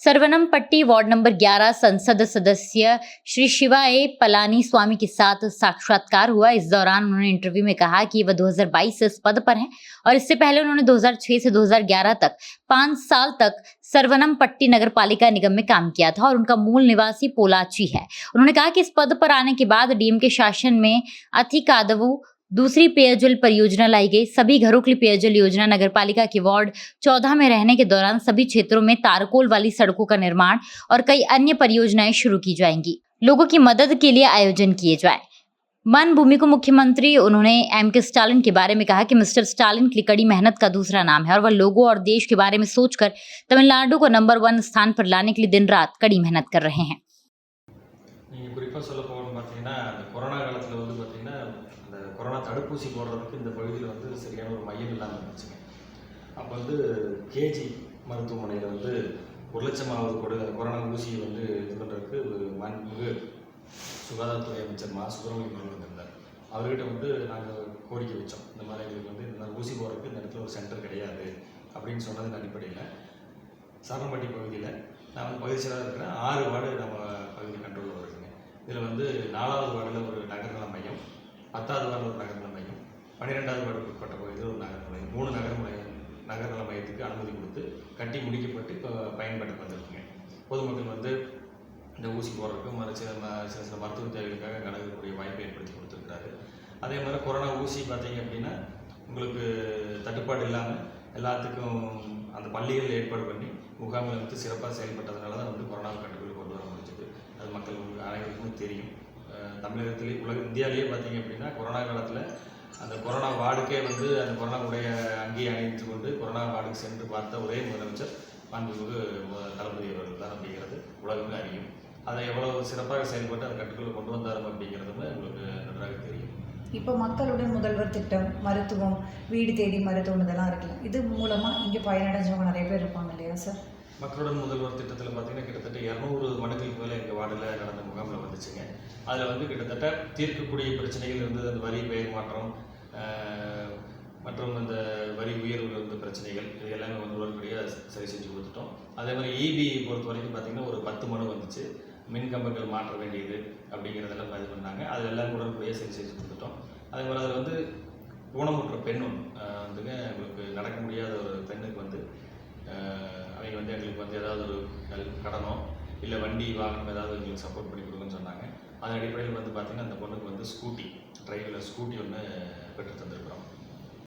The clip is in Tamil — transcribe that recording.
सरवनमपट्टी वार्ड नंबर 11 संसद सदस्य श्री शिवा ए पलानी स्वामी के साथ साक्षात्कार हुआ। इस दौरान उन्होंने इंटरव्यू में कहा कि वह 2022 से इस पद पर हैं और इससे पहले उन्होंने 2006 से 2011 तक 5 साल तक सरवनमपट्टी नगर पालिका निगम में काम किया था और उनका मूल निवासी पोलाची है। उन्होंने कहा कि इस पद पर आने के बाद डीएम के शासन में अथिकादवु दूसरी पेयजल परियोजना लाई गई। सभी घरों के लिए पेयजल योजना, नगर पालिका के वार्ड 14 में रहने के दौरान सभी क्षेत्रों में तारकोल वाली सड़कों का निर्माण और कई अन्य परियोजनाएं शुरू की जाएंगी। लोगों की मदद के लिए आयोजन किए जाए। मन भूमि को मुख्यमंत्री उन्होंने एम.के. स्टालिन के बारे में कहा कि मिस्टर स्टालिन की कड़ी मेहनत का दूसरा नाम है और वह लोगों और देश के बारे में सोचकर तमिलनाडु को नंबर 1 स्थान पर लाने के लिए दिन रात कड़ी मेहनत कर रहे हैं। கொரோனா தடுப்பூசி போடுறதுக்கு இந்த பகுதியில் வந்து சரியான ஒரு மையம் இல்லாமல் இருந்துச்சுங்க. அப்போ வந்து கேஜி மருத்துவமனையில் வந்து 1,00,000வது கொரோனா ஊசியை வந்து இது பண்ணுறதுக்கு மாண்புமிகு சுகாதாரத்துறை அமைச்சர் மா சுப்பிரமணியம் அவர்கள் வந்திருந்தார். அவர்கிட்ட வந்து நாங்கள் கோரிக்கை வச்சோம். இந்த மாதிரி எங்களுக்கு வந்து இந்த ஊசி போடுறதுக்கு இந்த இடத்துல ஒரு சென்டர் கிடையாது அப்படின்னு சொன்னதன் அடிப்படையில் சரணம்பட்டி பகுதியில் நான் வந்து பகுதி செயலாளர் இருக்கிறேன். 6 வார்டு நம்ம பகுதி கண்ட்ரோலில் வருதுங்க. இதில் வந்து 4வது வார்டில் ஒரு நகர்நல மையம், 10வது வார்டு ஒரு நகர்நல மையம், 12வது வார்டுக்கு உட்பட்ட பகுதியில் ஒரு நகர்நல மையம், 3 நகர்நல மையத்துக்கு அனுமதி கொடுத்து கட்டி முடிக்கப்பட்டு இப்போ பயன்பாட்டுக்கு வந்திருக்குங்க. பொதுமக்கள் வந்து இந்த ஊசி போடுறதுக்கு சில மருத்துவ தேவைகளுக்காக கலக்கக்கூடிய வாய்ப்பை ஏற்படுத்தி கொடுத்துருக்கிறாரு. அதே மாதிரி கொரோனா ஊசி பார்த்தீங்க அப்படின்னா உங்களுக்கு தட்டுப்பாடு இல்லாமல் எல்லாத்துக்கும் அந்த பள்ளிகள் ஏற்பாடு பண்ணி முகாமில் வந்து சிறப்பாக செயல்பட்டதுனால தான் வந்து கொரோனா கட்டுக்குள் கொண்டு வர முடிஞ்சது. அது மக்கள் அனைவருக்குமே தெரியும். தமிழகத்திலே இந்தியாவிலேயே பார்த்தீங்க அப்படின்னா கொரோனா காலத்தில் அந்த கொரோனா வார்டுக்கே வந்து அந்த கொரோனா உடைய அங்கேயே அணிந்து கொண்டு கொரோனா வார்டுக்கு சென்று பார்த்த ஒரே முதலமைச்சர் மாண்புமிகு தளபதி அவர்கள் தான் அப்படிங்கிறது உலகமே அறியும். அதை எவ்வளோ சிறப்பாக செயல்பட்டு அதை கட்டுக்குள்ளே கொண்டு வந்தாரும் அப்படிங்கிறதுமே உங்களுக்கு நன்றாக தெரியும். இப்போ மக்களுடன் முதல்வர் திட்டம், மருத்துவம், வீடு தேடி மருத்துவம் இதெல்லாம் இருக்குல்ல, இது மூலமாக இங்கே பயனடைஞ்சவங்க நிறைய பேர் இருப்பாங்க இல்லையா சார்? மக்களுடன் முதல்வர் திட்டத்தில் பார்த்தீங்கன்னா கிட்டத்தட்ட 200 மனுக்களுக்கு மேலே எங்கள் வார்டில் நடந்த முகாமில் வந்துச்சுங்க. அதில் வந்து கிட்டத்தட்ட தீர்க்கக்கூடிய பிரச்சனைகள் இருந்தது. அந்த வரி பெயர் மாற்றம் மற்றும் அந்த வரி உயர்வு இருந்த பிரச்சனைகள் இது எல்லாமே வந்து உடனடியாக சரி செஞ்சு கொடுத்துட்டோம். அதே மாதிரி இபி பொறுத்த வரைக்கும் பார்த்திங்கன்னா ஒரு 10 மனு வந்துச்சு. மின் கம்பங்கள் மாற்ற வேண்டியது அப்படிங்கிறதெல்லாம் இது பண்ணாங்க. அது எல்லாம் உடனடியாக சரி செஞ்சு கொடுத்துட்டோம். அதே மாதிரி அதில் வந்து ஊனமுற்ற பெண் வந்துங்க எங்களுக்கு நடக்க முடியாத ஒரு பெண்ணுக்கு வந்து அவங்க வந்து எங்களுக்கு வந்து ஏதாவது ஒரு கடனோ இல்லை வண்டி வாகனம் ஏதாவது எங்களுக்கு சப்போர்ட் பண்ணி கொடுக்குன்னு சொன்னாங்க. அதன் அடிப்படையில் வந்து பார்த்திங்கன்னா அந்த பொண்ணுக்கு வந்து ஸ்கூட்டி ஒன்று பெற்று